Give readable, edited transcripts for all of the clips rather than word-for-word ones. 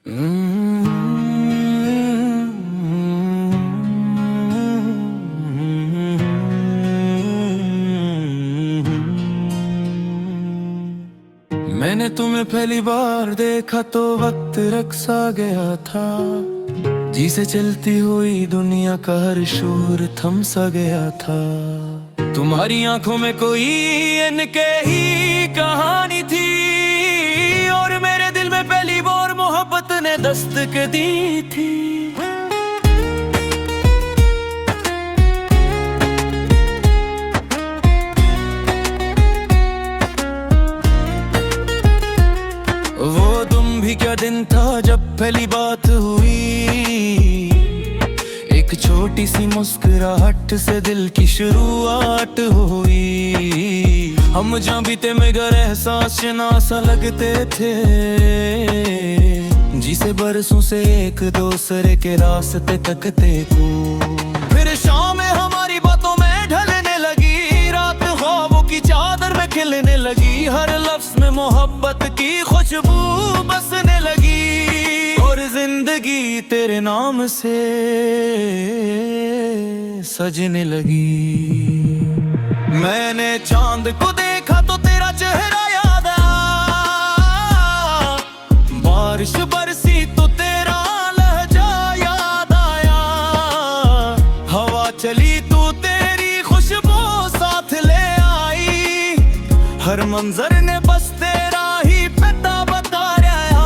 मैंने तुम्हें पहली बार देखा तो वक्त रक्सा गया था, जी से चलती हुई दुनिया का हर शोर थम सा गया था। तुम्हारी आंखों में कोई इनके ही कहानी थी, और मेरे दिल में पहली बार मोहब्बत ने दस्तक दी थी। वो तुम भी क्या दिन था जब पहली बात हुई, एक छोटी सी मुस्कुराहट से दिल की शुरुआत हुई। हम जहाँ बीते मगर एहसास ना सा लगते थे, जिसे बरसों से एक दूसरे के रास्ते तकते को। फिर शाम हमारी बातों में ढलने लगी, रात ख्वाबों की चादर में खिलने लगी, हर लफ्ज में मोहब्बत की खुशबू बसने लगी, और जिंदगी तेरे नाम से सजने लगी। मैंने चांद को देखा तो तेरा चेहरा याद आया, बारिश बरसी तो तेरा लहजा याद आया, हवा चली तो तेरी खुशबू साथ ले आई, हर मंजर ने बस तेरा ही पता बताया।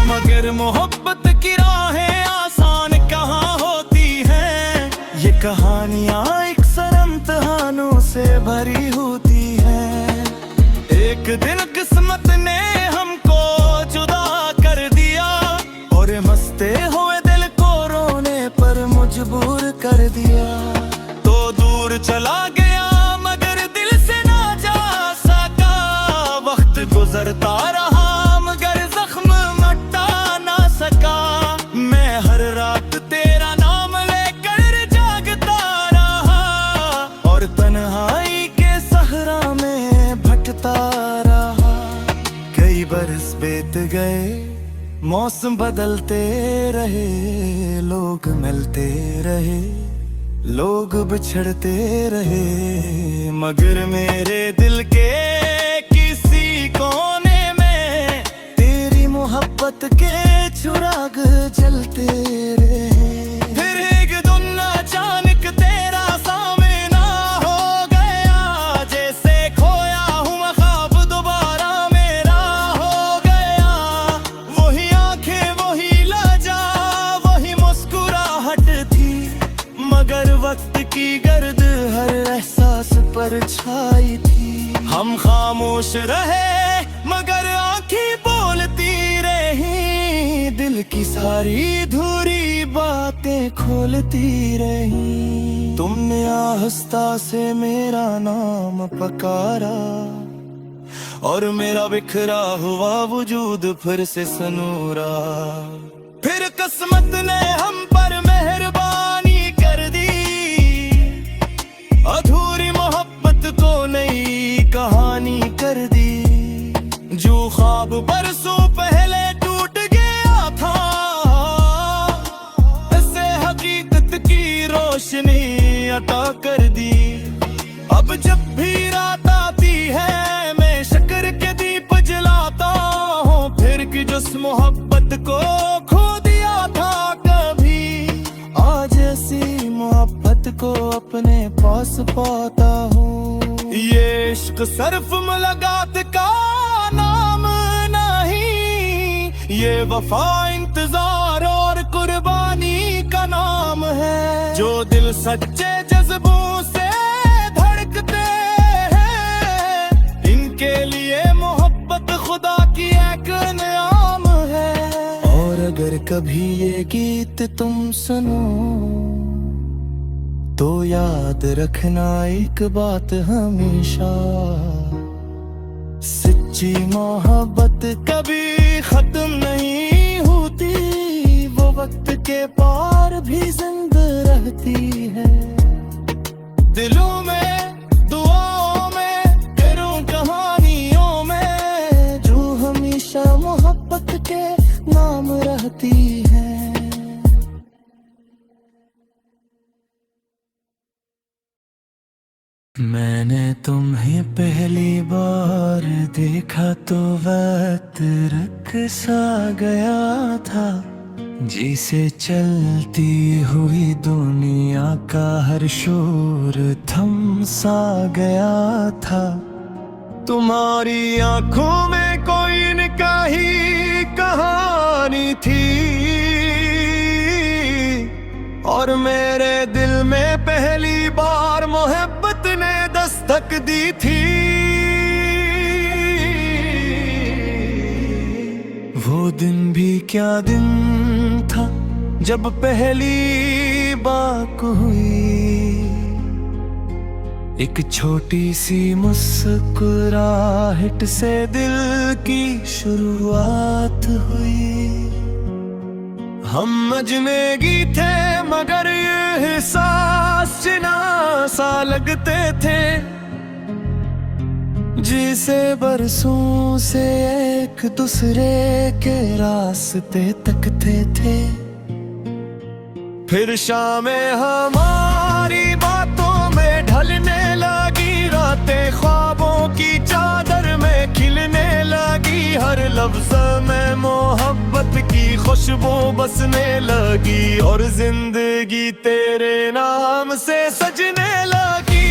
मगर मोहब्बत की राहें आसान कहाँ होती हैं, ये कहानियाँ अक्सर इम्तिहानों से भरी होती हैं। एक दिन किस्मत ने हमको जुदा कर दिया, और मस्ते हुए दिल को रोने पर मजबूर कर दिया। तो दूर चला गया मगर दिल से ना जा सका, वक्त गुजरता रहा मगर जख्म मटा ना सका। मैं हर रात तेरा नाम लेकर जागता रहा, और तन्हाई के सहरा में भटकता रहा। कई बरस बीत गए, मौसम बदलते रहे, लोग मिलते रहे, लोग बिछड़ते रहे, मगर मेरे दिल के किसी कोने में तेरी मोहब्बत के चिराग जलते रहे। फिर एक दिन अचानक तेरा सामना हो गया, जैसे खोया हूँ ख्वाब दोबारा मेरा हो गया। वही आंखें वही लहजा वही मुस्कुराहट थी, मगर वक्त की गर्द हर एहसास पर छाई थी। हम खामोश रहे मगर आंखें बोलती रही, दिल की सारी धुरी बातें खोलती रही। तुमने आहिस्ता से मेरा नाम पुकारा, और मेरा बिखरा हुआ वजूद फिर से सनूरा। फिर किस्मत ने हम पर मेहरबानी कर दी, अधूरी मोहब्बत को नई कहानी कर दी। जो ख्वाब बरसों पहले टूट गया था, इसे हकीकत की रोशनी अता कर दी। अब जब भी रात आती है मैं शक्र के दीप जलाता हूँ, फिर कि जिस मोहब्बत को खो दिया था कभी, आज ऐसी मोहब्बत को अपने पास पाता हूँ। ये इश्क सिर्फ मुलाकात का नाम नहीं, ये वफा इंतजार और कुर्बानी का नाम है। जो दिल सच्चे जज्बों से धड़कते हैं, इनके लिए मोहब्बत खुदा की एक नियाम है। और अगर कभी ये गीत तुम सुनो तो याद रखना एक बात हमेशा, सच्ची मोहब्बत कभी खत्म नहीं होती, वो वक्त के पार भी जिंदा रहती। चाहती है। मैंने तुम्हें पहली बार देखा तो वक्त रख सा गया था, जिसे चलती हुई दुनिया का हर शोर थम सा गया था। तुम्हारी आंखों में कोई इनकी कहानी थी और मेरे दिल में पहली बार मोहब्बत ने दस्तक दी थी। वो दिन भी क्या दिन था जब पहली बात हुई, एक छोटी सी मुस्कुराहट से दिल की शुरुआत हुई। हम अजनबी थे मगर ये एहसास चिना सा लगते थे, जिसे बरसों से एक दूसरे के रास्ते तकते थे। फिर शामें हमारी बातों में ढलने लगी, रातें ख्वाबों की चादर में खिलने लगी, हर लफ्ज में मोहब्बत की खुशबू बसने लगी और जिंदगी तेरे नाम से सजने लगी।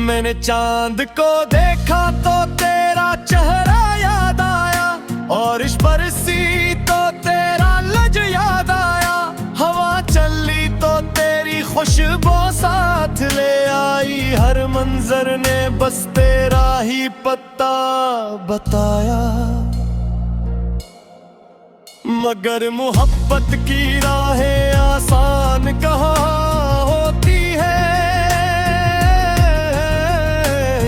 मैंने चांद को देखा तो तेरा चेहरा याद आया, और इस बरसी तो तेरा लज याद आया, हवा चली तो तेरी खुशबू साथ ले आई, हर मंजर ने बस तेरा ही पता बताया। मगर मोहब्बत की राहें आसान कहाँ होती है,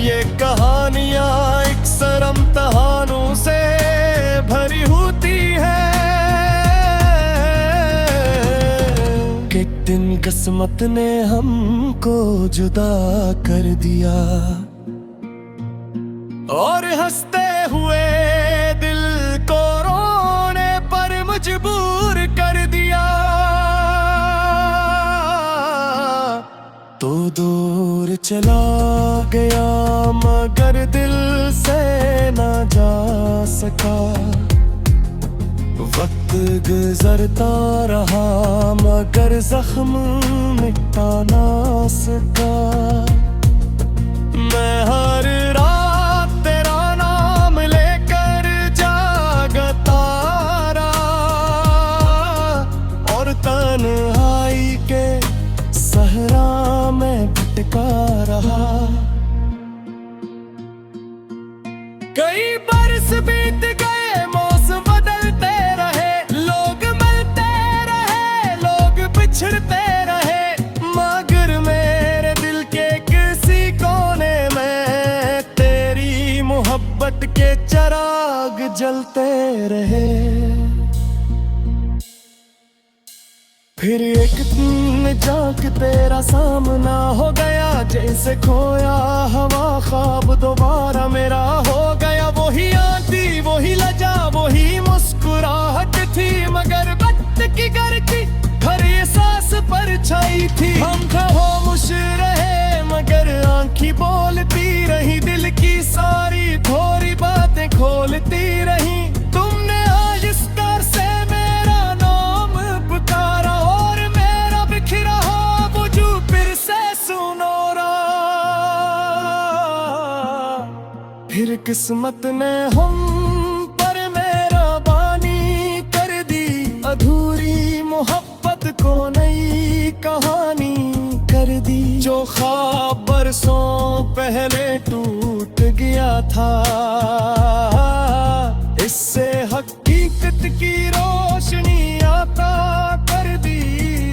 ये कहानियां एक सरम तहानों से भरी होती है। कि एक दिन किस्मत ने हमको जुदा कर दिया और हंसते हुए दिल को रोने पर मजबूर कर दिया। तो दूर चला गया मगर दिल से ना जा सका, वक्त गुजरता रहा मगर जख्म मिटा ना सका। मैं हर रात तेरा नाम लेकर जागता रहा और तन्हाई के सहरा में भटका रहा। कई बरस बीत गए, मौसम बदलते रहे, लोग मिलते रहे, लोग बिछड़ते रहे, मगर मेरे दिल के किसी कोने में तेरी मोहब्बत के चिराग जलते रहे। फिर एक दिन जाके तेरा सामना हो गया, जैसे खोया हवा ख्वाब दोबारा मेरा हो गया। वही आंधी वही लजा वही मुस्कुराहट थी, मगर वक्त की घर की हर ये सांस पर छाई थी। हम खामोश रहे मगर आंखें बोलती रही, दिल की सारी थोड़ी बातें खोलती रही। तुमने आज इस दर से मेरा नाम पुकारा और मेरा बिखरा वजूद फिर से सुनोरा। फिर किस्मत ने हम पर मेहरबानी कर दी, अधूरी मोहब्बत को नई कहानी कर दी। जो ख्वाब बरसों पहले टूट गया था, इससे हकीकत की रोशनी आता कर दी।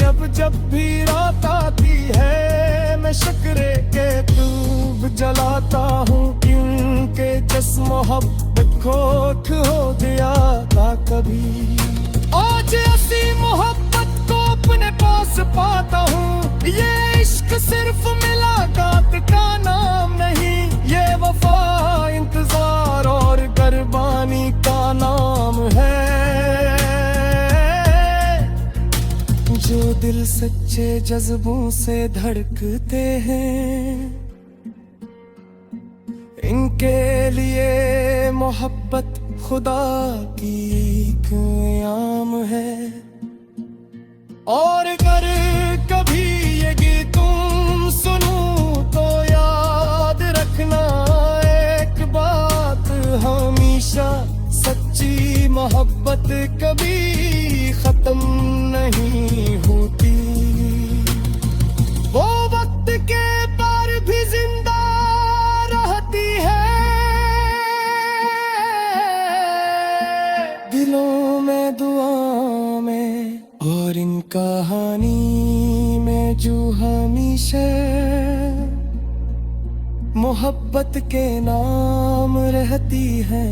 अब जब भी रात आती है मैं शुक्र के धूप जलाता हूँ, क्योंकि जिस मोहब्बत खोट हो गया था कभी। आज ऐसी मोहब्बत को अपने पास पाता हूँ, ये इश्क सिर्फ मुलाकात का नाम नहीं, ये वफा सच्चे जज्बों से धड़कते हैं, इनके लिए मोहब्बत खुदा की एक आम है। और अगर कभी ये गीत तुम सुनो तो याद रखना एक बात हमेशा, सच्ची मोहब्बत कभी खत्म नहीं होती। वो वक्त के पर भी जिंदा रहती है, दिलों में दुआ में और इन कहानी में जो हमेशा मोहब्बत के नाम रहती है।